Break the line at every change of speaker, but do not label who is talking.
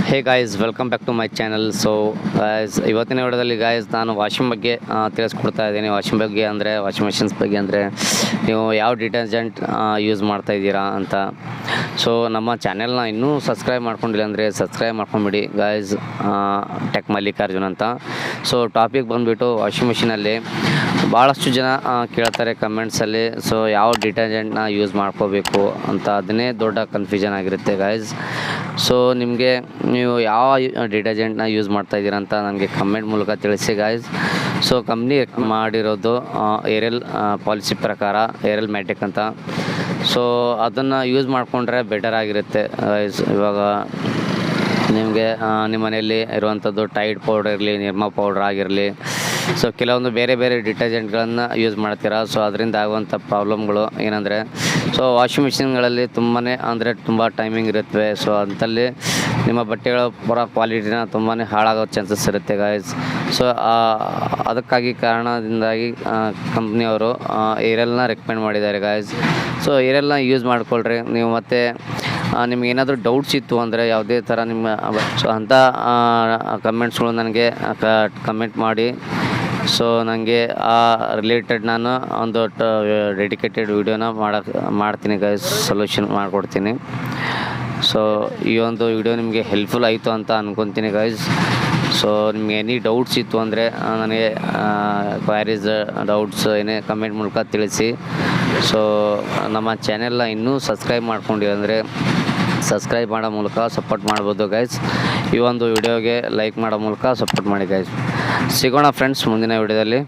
Hey guys, welcome back to my channel. So guys, ಇವತ್ತಿನ ವಿಡಿಯೋದಲ್ಲಿ guys ನಾನು washing ಬಗ್ಗೆ ತಿಳಿಸ್ಕೊಡ್ತಾ ಇದ್ದೀನಿ. ವಾಷಿಂಗ್ ಬಗ್ಗೆ ಅಂದರೆ ವಾಷಿಂಗ್ ಮೆಷಿನ್ಸ್ ಬಗ್ಗೆ ಅಂದರೆ ನೀವು ಯಾವ ಡಿಟರ್ಜೆಂಟ್ ಯೂಸ್ ಮಾಡ್ತಾ ಇದ್ದೀರಾ ಅಂತ. ಸೊ ನಮ್ಮ ಚಾನೆಲ್ನ ಇನ್ನೂ ಸಬ್ಸ್ಕ್ರೈಬ್ ಮಾಡ್ಕೊಂಡಿಲ್ಲ ಅಂದರೆ ಸಬ್ಸ್ಕ್ರೈಬ್ ಮಾಡ್ಕೊಂಬಿಡಿ ಗಾಯ್ಸ್. ಟೆಕ್ ಮಲ್ಲಿಕಾರ್ಜುನ್ ಅಂತ. ಸೊ ಟಾಪಿಕ್ ಬಂದುಬಿಟ್ಟು ವಾಷಿಂಗ್ ಮೆಷಿನಲ್ಲಿ ಭಾಳಷ್ಟು ಜನ ಕೇಳ್ತಾರೆ ಕಮೆಂಟ್ಸಲ್ಲಿ. ಸೊ ಯಾವ ಡಿಟರ್ಜೆಂಟ್ನ ಯೂಸ್ ಮಾಡ್ಕೋಬೇಕು ಅಂತ, ಅದನ್ನೇ ದೊಡ್ಡ ಕನ್ಫ್ಯೂಷನ್ ಆಗಿರುತ್ತೆ ಗಾಯ್ಸ್. ಸೊ ನಿಮಗೆ ನೀವು ಯಾವ ಡಿಟರ್ಜೆಂಟ್ನ ಯೂಸ್ ಮಾಡ್ತಾಯಿದ್ದೀರಾ ಅಂತ ನನಗೆ ಕಮೆಂಟ್ ಮೂಲಕ ತಿಳಿಸಿ ಗಾಯ್ಸ್. ಸೊ ಕಂಪ್ನಿ ಮಾಡಿರೋದು ಏರೆಲ್ ಪಾಲಿಸಿ ಪ್ರಕಾರ ಏರೆಲ್ ಮ್ಯಾಟಿಕ್ ಅಂತ. ಸೊ ಅದನ್ನು ಯೂಸ್ ಮಾಡಿಕೊಂಡ್ರೆ ಬೆಟರ್ ಆಗಿರುತ್ತೆ ಗಾಯ್ಸ್. ಇವಾಗ ನಿಮಗೆ ನಿಮ್ಮ ಮನೆಯಲ್ಲಿ ಇರುವಂಥದ್ದು ಟೈಡ್ ಪೌಡರ್ ಇರಲಿ, ನಿರ್ಮಾ ಪೌಡ್ರ್ ಆಗಿರಲಿ, ಸೊ ಕೆಲವೊಂದು ಬೇರೆ ಬೇರೆ ಡಿಟರ್ಜೆಂಟ್ಗಳನ್ನು ಯೂಸ್ ಮಾಡ್ತೀರಾ. ಸೊ ಅದರಿಂದ ಆಗುವಂಥ ಪ್ರಾಬ್ಲಮ್ಗಳು ಏನಂದರೆ, ಸೊ ವಾಷಿಂಗ್ ಮಿಷಿನ್ಗಳಲ್ಲಿ ತುಂಬ ಟೈಮಿಂಗ್ ಇರುತ್ತವೆ. ಸೊ ಅಂಥಲ್ಲಿ ನಿಮ್ಮ ಬಟ್ಟೆಗಳ ಪೂರ ಕ್ವಾಲಿಟಿನ ತುಂಬಾ ಹಾಳಾಗೋ ಚಾನ್ಸಸ್ ಇರುತ್ತೆ ಗಾಯ್ಸ್. ಸೊ ಅದಕ್ಕಾಗಿ ಕಾರಣದಿಂದಾಗಿ ಕಂಪ್ನಿಯವರು ಏರೆಲ್ನ ರೆಕಮೆಂಡ್ ಮಾಡಿದ್ದಾರೆ ಗಾಯ್ಸ್. ಸೊ ಏರೆಲ್ನ ಯೂಸ್ ಮಾಡಿಕೊಳ್ಳ್ರಿ ನೀವು. ಮತ್ತು ನಿಮ್ಗೆ ಏನಾದರೂ ಡೌಟ್ಸ್ ಇತ್ತು ಅಂದರೆ ಯಾವುದೇ ಥರ ನಿಮ್ಮ ಸೊ ಅಂಥ ಕಮೆಂಟ್ಸ್ಗಳು ನನಗೆ ಕಮೆಂಟ್ ಮಾಡಿ. ಸೊ ನನಗೆ ಆ ರಿಲೇಟೆಡ್ ನಾನು ಒಂದು ಡೆಡಿಕೇಟೆಡ್ ವೀಡಿಯೋನ ಮಾಡ್ತೀನಿ ಗೈಸ್, ಸೊಲ್ಯೂಷನ್ ಮಾಡಿಕೊಡ್ತೀನಿ. ಸೊ ಈ ಒಂದು ವಿಡಿಯೋ ನಿಮಗೆ ಹೆಲ್ಪ್ಫುಲ್ ಆಯಿತು ಅಂತ ಅಂದ್ಕೊತೀನಿ ಗೈಸ್. ಸೊ ನಿಮಗೆ ಎನಿ ಡೌಟ್ಸ್ ಇತ್ತು ಅಂದರೆ ನನಗೆ ಕ್ವೈರೀಸ್ ಡೌಟ್ಸ್ ಏನೇ ಕಮೆಂಟ್ ಮೂಲಕ ತಿಳಿಸಿ. ಸೊ ನಮ್ಮ ಚಾನೆಲ್ನ ಇನ್ನೂ ಸಬ್ಸ್ಕ್ರೈಬ್ ಮಾಡ್ಕೊಂಡಿಲ್ಲ ಅಂದರೆ ಸಬ್ಸ್ಕ್ರೈಬ್ ಮಾಡೋ ಮೂಲಕ ಸಪೋರ್ಟ್ ಮಾಡ್ಬೋದು ಗೈಸ್. ಈ ಒಂದು ವಿಡಿಯೋಗೆ ಲೈಕ್ ಮಾಡೋ ಮೂಲಕ ಸಪೋರ್ಟ್ ಮಾಡಿ ಗೈಸ್. ಸಿಗೋಣ ಫ್ರೆಂಡ್ಸ್ ಮುಂದಿನ ವಿಡಿಯೋದಲ್ಲಿ.